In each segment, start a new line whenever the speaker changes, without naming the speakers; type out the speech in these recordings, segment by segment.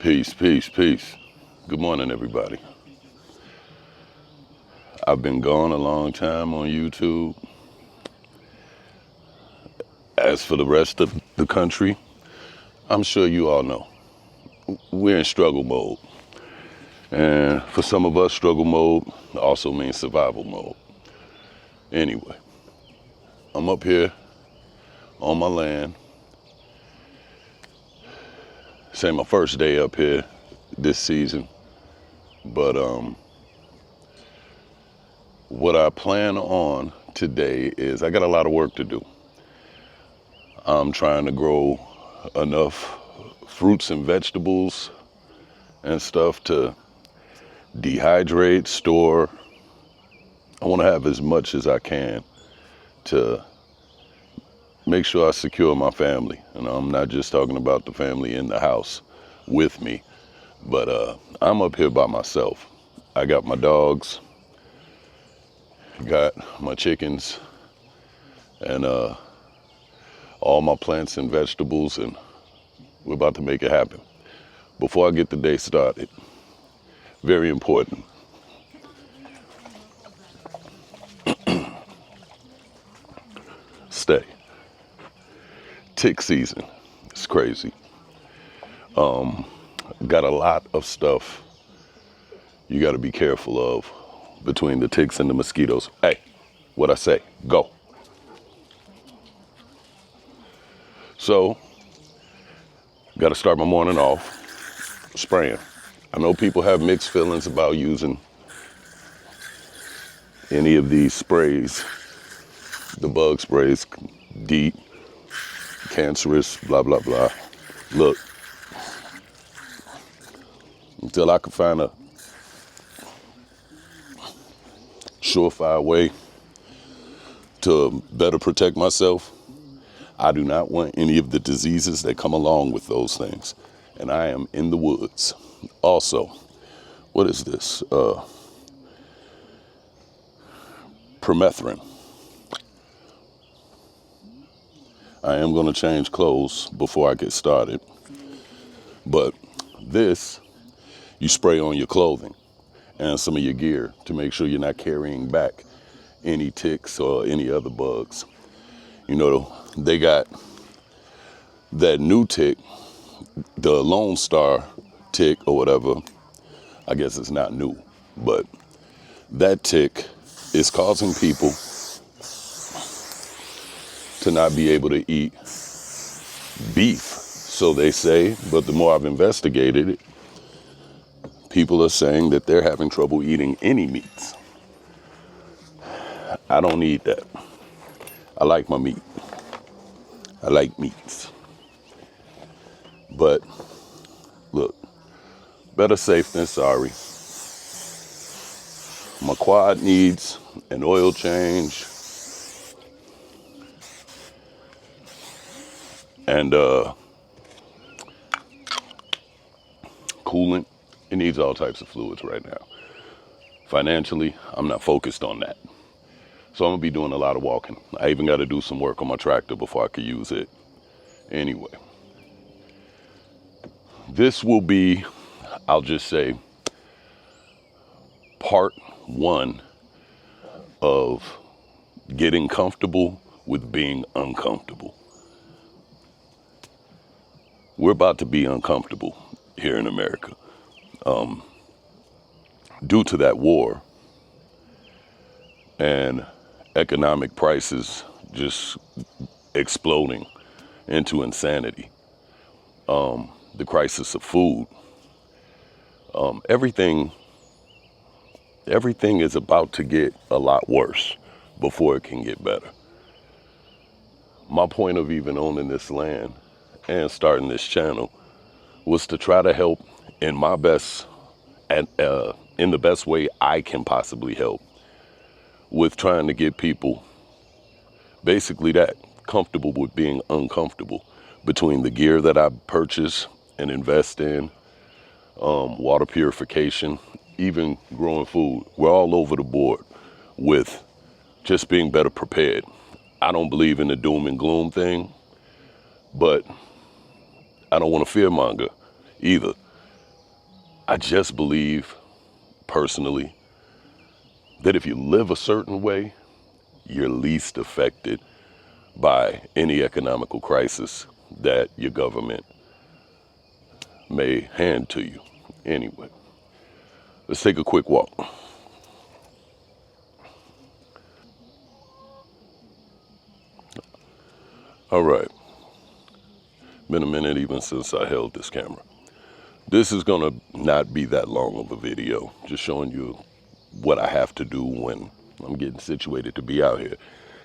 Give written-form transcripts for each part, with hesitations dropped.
Peace, peace, peace. Good morning, everybody. I've been gone a long time on YouTube. As for the rest of the country, I'm sure you all know we're in struggle mode. And for some of us, struggle mode also means survival mode. Anyway, I'm up here on my land. Say my first day up here this season. But what I plan on today is I got a lot of work to do. I'm trying to grow enough fruits and vegetables and stuff to dehydrate, store. I want to have as much as I can to make sure I secure my family. And I'm not just talking about the family in the house with me, but I'm up here by myself. I got my dogs, got my chickens, and all my plants and vegetables, and we're about to make it happen. Before I get the day started, very important. Stay. Tick season. It's crazy. Got a lot of stuff you got to be careful of between the ticks and the mosquitoes. Hey, what I say, go. So, got to start my morning off spraying. I know people have mixed feelings about using any of these sprays, the bug sprays, deep, cancerous, blah, blah, blah. Look, until I can find a surefire way to better protect myself, I do not want any of the diseases that come along with those things. And I am in the woods. Also, what is this? Permethrin. I am going to change clothes before I get started. But this, you spray on your clothing and some of your gear to make sure you're not carrying back any ticks or any other bugs. You know, they got that new tick, the Lone Star tick or whatever. I guess it's not new, but that tick is causing people to not be able to eat beef, so they say. But the more I've investigated it, people are saying that they're having trouble eating any meats. I don't need that. I like my meat. I like meats. But look, better safe than sorry. My quad needs an oil change and coolant. It needs all types of fluids right now. Financially, I'm not focused on that. So I'm gonna be doing a lot of walking. I even got to do some work on my tractor before I could use it. Anyway, this will be, I'll just say, part one of getting comfortable with being uncomfortable. We're about to be uncomfortable here in America. Due to that war and economic prices just exploding into insanity, the crisis of food, everything is about to get a lot worse before it can get better. My point of even owning this land and starting this channel was to try to help in my best and in the best way I can possibly help with trying to get people basically that comfortable with being uncomfortable between the gear that I purchase and invest in, water purification, even growing food. We're all over the board with just being better prepared. I don't believe in the doom and gloom thing, but I don't want to fearmonger either. I just believe personally that if you live a certain way, you're least affected by any economical crisis that your government may hand to you. Anyway, let's take a quick walk. All right, been a minute even since I held this camera. This is gonna not be that long of a video, just showing you what I have to do when I'm getting situated to be out here.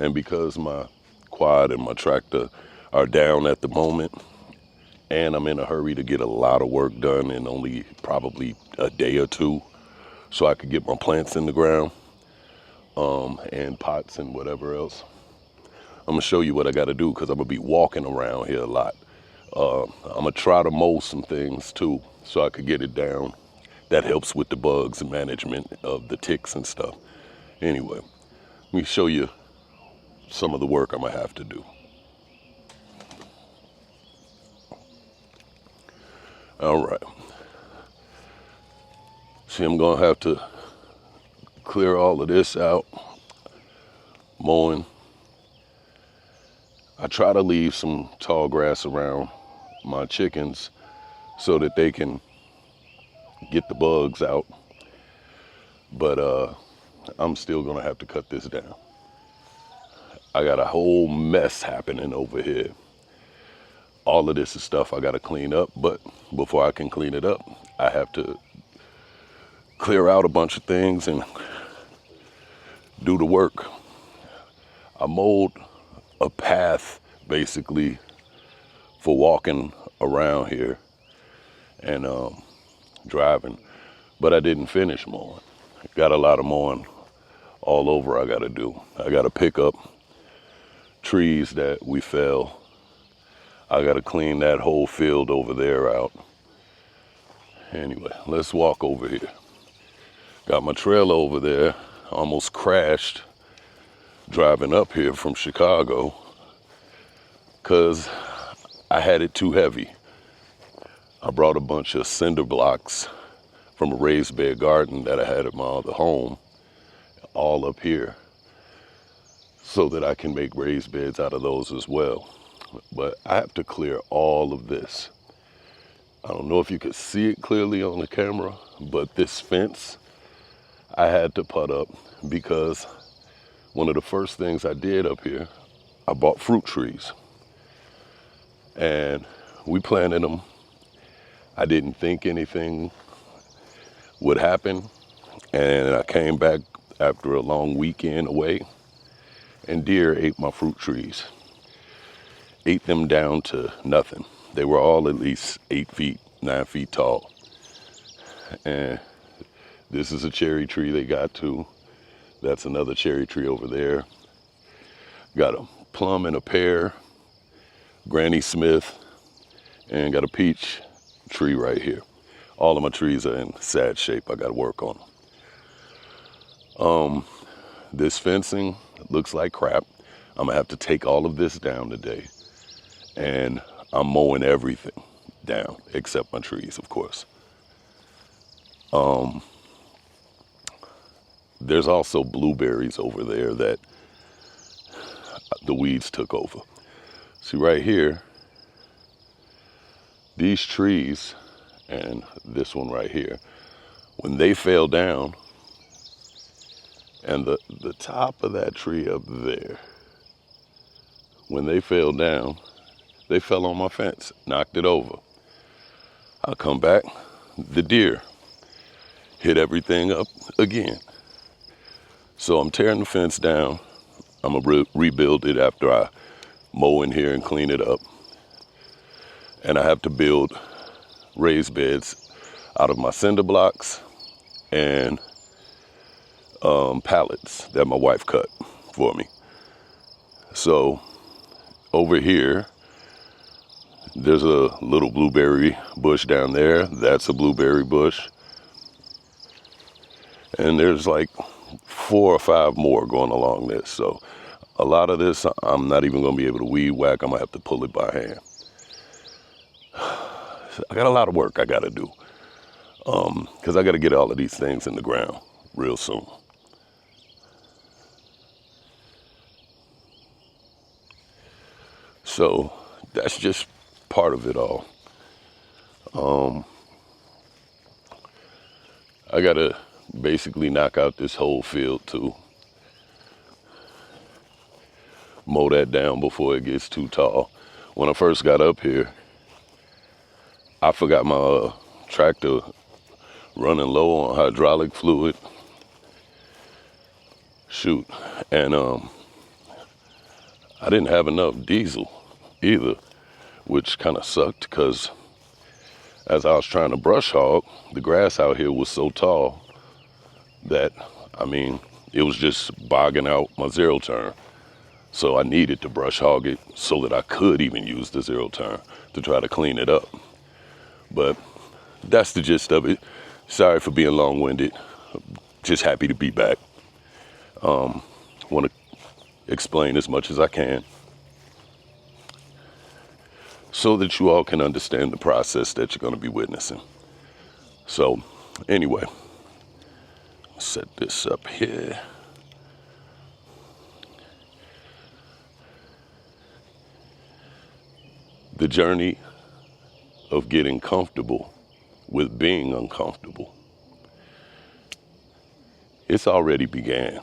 And because my quad and my tractor are down at the moment, and I'm in a hurry to get a lot of work done in only probably a day or two, so I could get my plants in the ground, and pots and whatever else. I'm gonna show you what I gotta do because I'm gonna be walking around here a lot. I'm gonna try to mow some things too so I could get it down. That helps with the bugs and management of the ticks and stuff. Anyway, let me show you some of the work I'm gonna have to do. All right. See, I'm gonna have to clear all of this out, mowing. I try to leave some tall grass around my chickens so that they can get the bugs out. But I'm still gonna have to cut this down. I got a whole mess happening over here. All of this is stuff I gotta clean up, but before I can clean it up, I have to clear out a bunch of things and do the work. I mowed a path basically for walking around here and driving, but I didn't finish mowing. Got a lot of mowing all over I gotta do. I gotta pick up trees that we fell. I gotta clean that whole field over there out. Anyway, let's walk over here. Got my trailer over there, almost crashed driving up here from Chicago because I had it too heavy. I brought a bunch of cinder blocks from a raised bed garden that I had at my other home, all up here, so that I can make raised beds out of those as well. But I have to clear all of this. I don't know if you could see it clearly on the camera, but this fence I had to put up because one of the first things I did up here, I bought fruit trees. And we planted them. I didn't think anything would happen. And I came back after a long weekend away, and deer ate my fruit trees. Ate them down to nothing. They were all at least 8 feet, 9 feet tall. And this is a cherry tree they got too. That's another cherry tree over there. Got a plum and a pear, Granny Smith, and got a peach tree right here. All of my trees are in sad shape. I got to work on them. This fencing looks like crap. I'm gonna have to take all of this down today, and I'm mowing everything down except my trees, of course. There's also blueberries over there that the weeds took over. See right here, these trees and this one right here, when they fell down, and the top of that tree up there, when they fell down, they fell on my fence, knocked it over. I come back, the deer hit everything up again. So I'm tearing the fence down. I'm gonna rebuild it after I mow in here and clean it up. And I have to build raised beds out of my cinder blocks and pallets that my wife cut for me. So over here, there's a little blueberry bush down there. That's a blueberry bush. And there's like 4 or 5 more going along this. So a lot of this, I'm not even gonna be able to weed whack. I'm gonna have to pull it by hand. I got a lot of work I gotta do. because I got to get all of these things in the ground real soon. So that's just part of it all. I got to basically knock out this whole field to mow that down before it gets too tall. When I first got up here, I forgot my tractor running low on hydraulic fluid. Shoot. And I didn't have enough diesel either, which kind of sucked because as I was trying to brush hog, the grass out here was so tall that, I mean, it was just bogging out my zero turn. So I needed to brush hog it so that I could even use the zero turn to try to clean it up. But that's the gist of it. Sorry for being long-winded. Just happy to be back. Want to explain as much as I can so that you all can understand the process that you're going to be witnessing. So anyway, set this up here. The journey of getting comfortable with being uncomfortable, it's already began.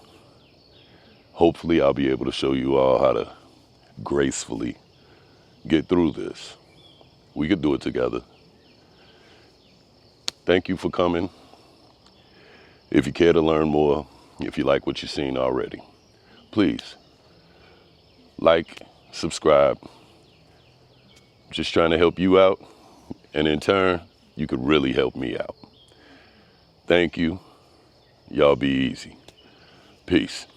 Hopefully I'll be able to show you all how to gracefully get through this. We could do it together. Thank you for coming. If you care to learn more, if you like what you've seen already, please like, subscribe. Just trying to help you out, and in turn, you could really help me out. Thank you. Y'all be easy. Peace.